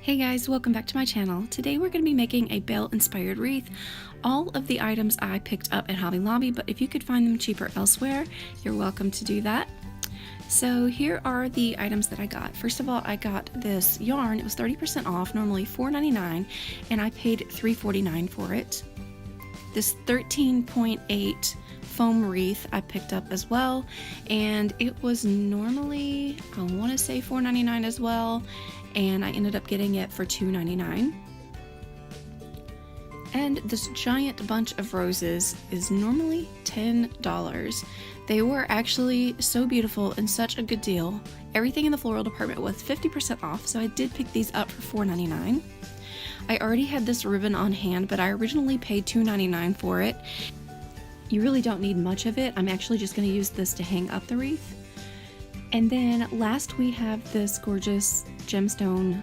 Hey guys, welcome back to my channel. Today we're going to be making a Belle inspired wreath. All of the items I picked up at Hobby Lobby, but if you could find them cheaper elsewhere, you're welcome to do that. So here are the items that I got. First of all, I got this yarn. It was 30% off, normally $4.99, and I paid $3.49 for it. This 13.8 foam wreath I picked up as well, and it was normally, I want to say $4.99 as well, and I ended up getting it for $2.99. And this giant bunch of roses is normally $10. They were actually so beautiful and such a good deal. Everything in the floral department was 50% off, so I did pick these up for $4.99. I already had this ribbon on hand, but I originally paid $2.99 for it. You really don't need much of it. I'm actually just going to use this to hang up the wreath. And then last we have this gorgeous gemstone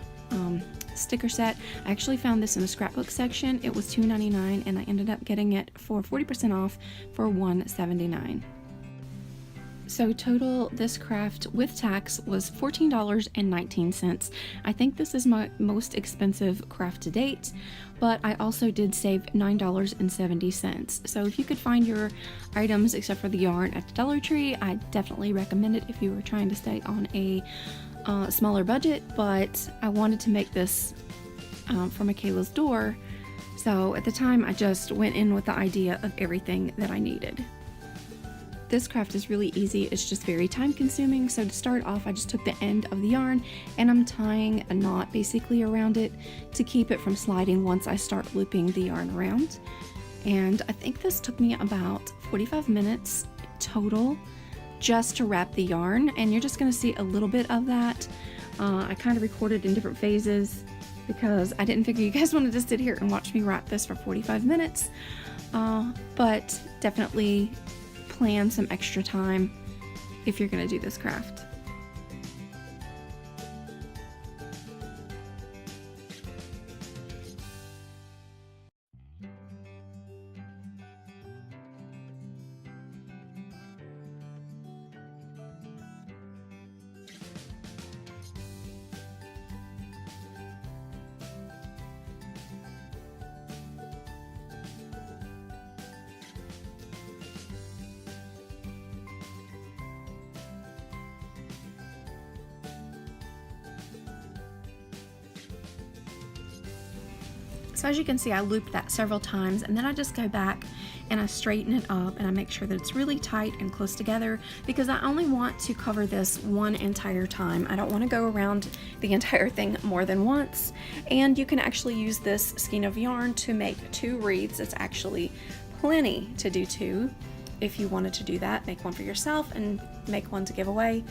sticker set. I actually found this in the scrapbook section. It was $2.99 and I ended up getting it for 40% off for $1.79. So total, this craft with tax was $14.19. I think this is my most expensive craft to date, but I also did save $9.70. So if you could find your items except for the yarn at the Dollar Tree, I definitely recommend it if you were trying to stay on a smaller budget, but I wanted to make this for Michaela's door. So at the time I just went in with the idea of everything that I needed. This craft is really easy, it's just very time consuming. So to start off, I just took the end of the yarn and I'm tying a knot basically around it to keep it from sliding once I start looping the yarn around. And I think this took me about 45 minutes total just to wrap the yarn, and you're just going to see a little bit of that. I kind of recorded in different phases because I didn't figure you guys wanted to sit here and watch me wrap this for 45 minutes, but definitely plan some extra time if you're going to do this craft. So as you can see, I looped that several times, and then I just go back and I straighten it up and I make sure that it's really tight and close together, because I only want to cover this one entire time. I don't want to go around the entire thing more than once. And you can actually use this skein of yarn to make 2 wreaths. It's actually plenty to do 2 if you wanted to do that. Make one for yourself and make one to give away.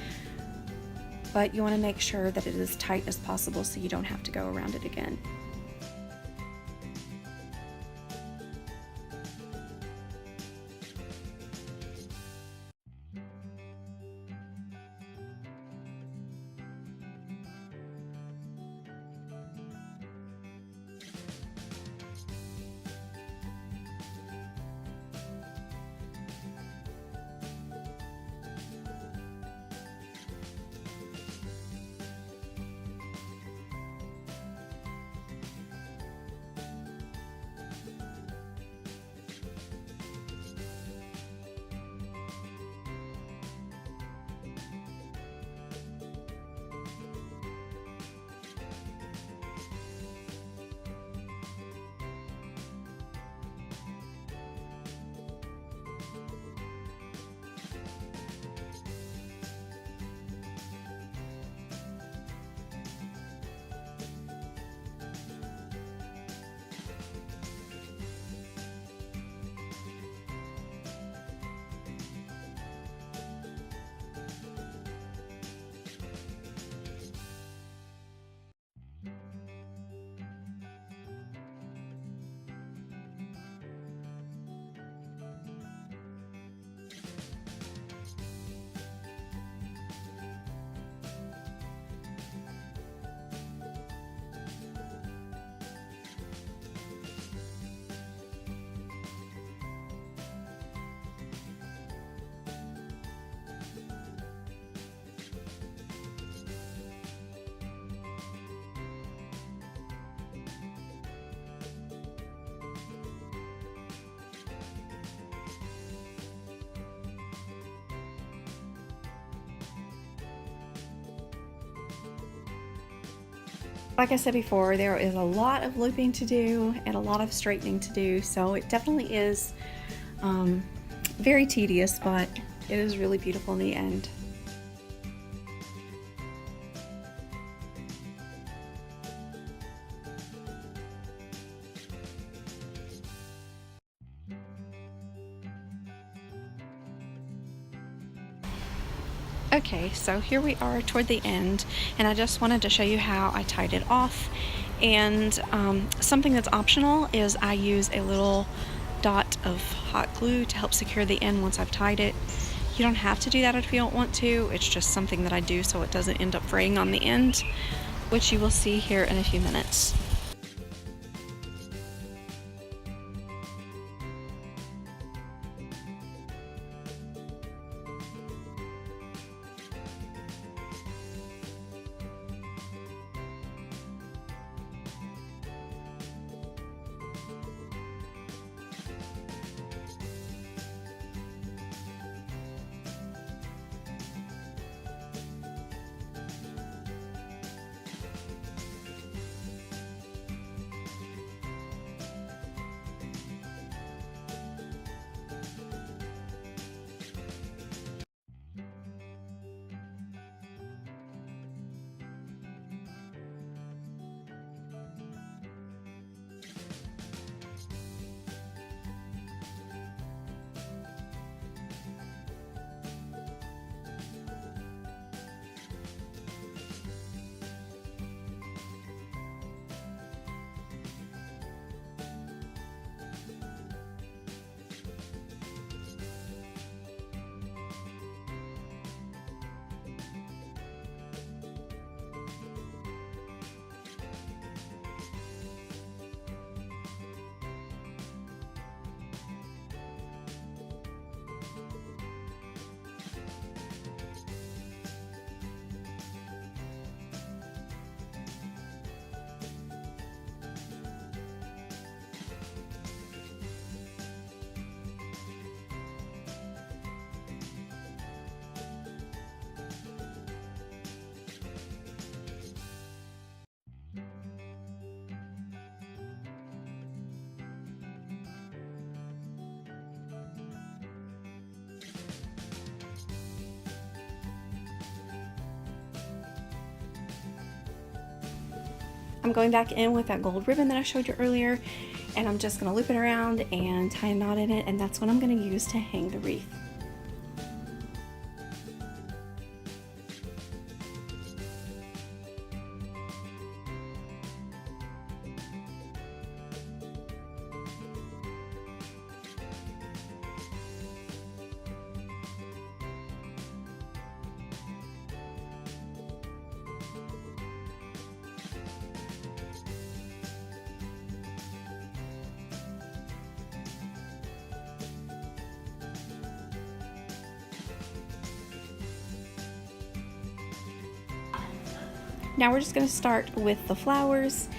But you want to make sure that it is as tight as possible so you don't have to go around it again. Like I said before, there is a lot of looping to do and a lot of straightening to do, so it definitely is very tedious, but it is really beautiful in the end. Okay, so here we are toward the end, and I just wanted to show you how I tied it off. And something that's optional is I use a little dot of hot glue to help secure the end once I've tied it. You don't have to do that if you don't want to. It's just something that I do so it doesn't end up fraying on the end, which you will see here in a few minutes. I'm going back in with that gold ribbon that I showed you earlier, and I'm just going to loop it around and tie a knot in it, and that's what I'm going to use to hang the wreath. Now we're just going to start with the flowers,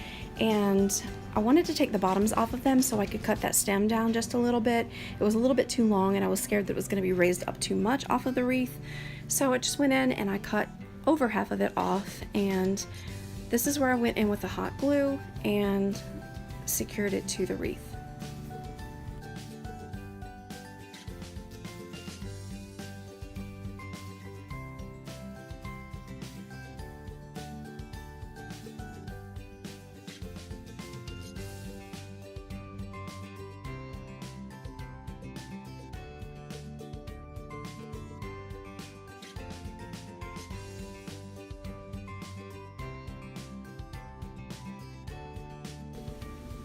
and I wanted to take the bottoms off of them so I could cut that stem down just a little bit. It was a little bit too long and I was scared that it was going to be raised up too much off of the wreath. So I just went in and I cut over half of it off, and this is where I went in with the hot glue and secured it to the wreath.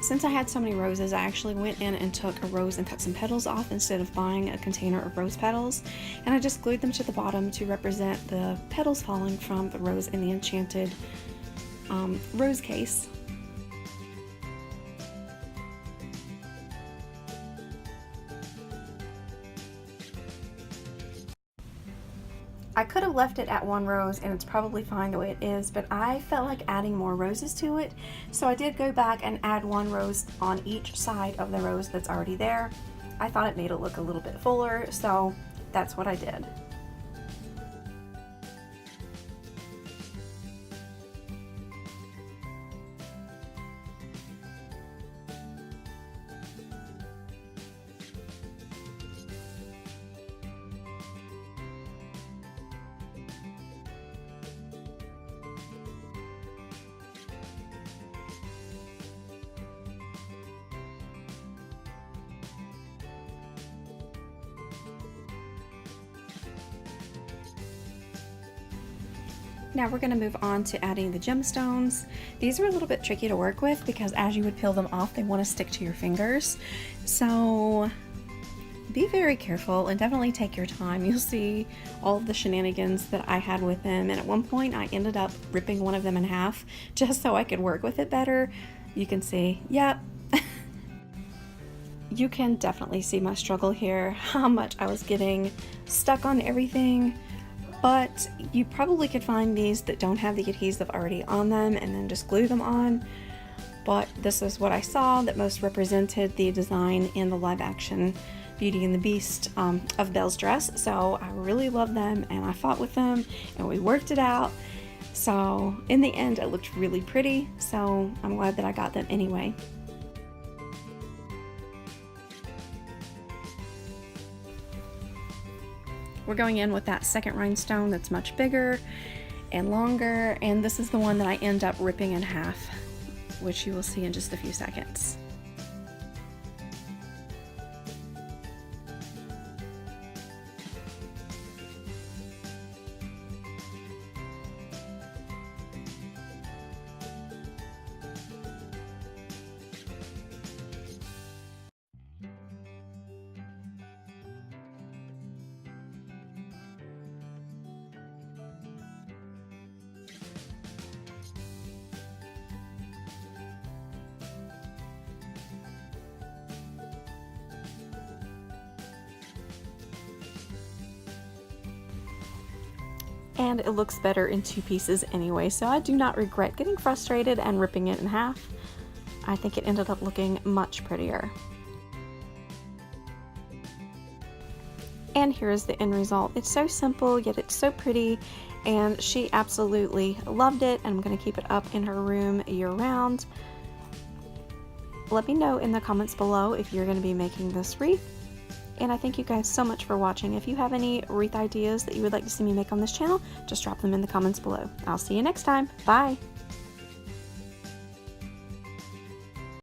Since I had so many roses, I actually went in and took a rose and cut some petals off instead of buying a container of rose petals, and I just glued them to the bottom to represent the petals falling from the rose in the enchanted rose case. I could have left it at one rose and it's probably fine the way it is, but I felt like adding more roses to it, so I did go back and add one rose on each side of the rose that's already there. I thought it made it look a little bit fuller, so that's what I did. Now we're going to move on to adding the gemstones. These are a little bit tricky to work with because as you would peel them off, they want to stick to your fingers. So be very careful and definitely take your time. You'll see all of the shenanigans that I had with them, and at one point I ended up ripping one of them in half just so I could work with it better. You can see, yep. You can definitely see my struggle here, how much I was getting stuck on everything. But you probably could find these that don't have the adhesive already on them and then just glue them on. But this is what I saw that most represented the design in the live action Beauty and the Beast of Belle's dress. So I really love them, and I fought with them and we worked it out. So in the end it looked really pretty, so I'm glad that I got them anyway. We're going in with that second rhinestone that's much bigger and longer, and this is the one that I end up ripping in half, which you will see in just a few seconds. And it looks better in two pieces anyway, so I do not regret getting frustrated and ripping it in half. I think it ended up looking much prettier. And here's the end result. It's so simple, yet it's so pretty, and she absolutely loved it, and I'm going to keep it up in her room year-round. Let me know in the comments below if you're going to be making this wreath. And I thank you guys so much for watching. If you have any wreath ideas that you would like to see me make on this channel, just drop them in the comments below. I'll see you next time. Bye!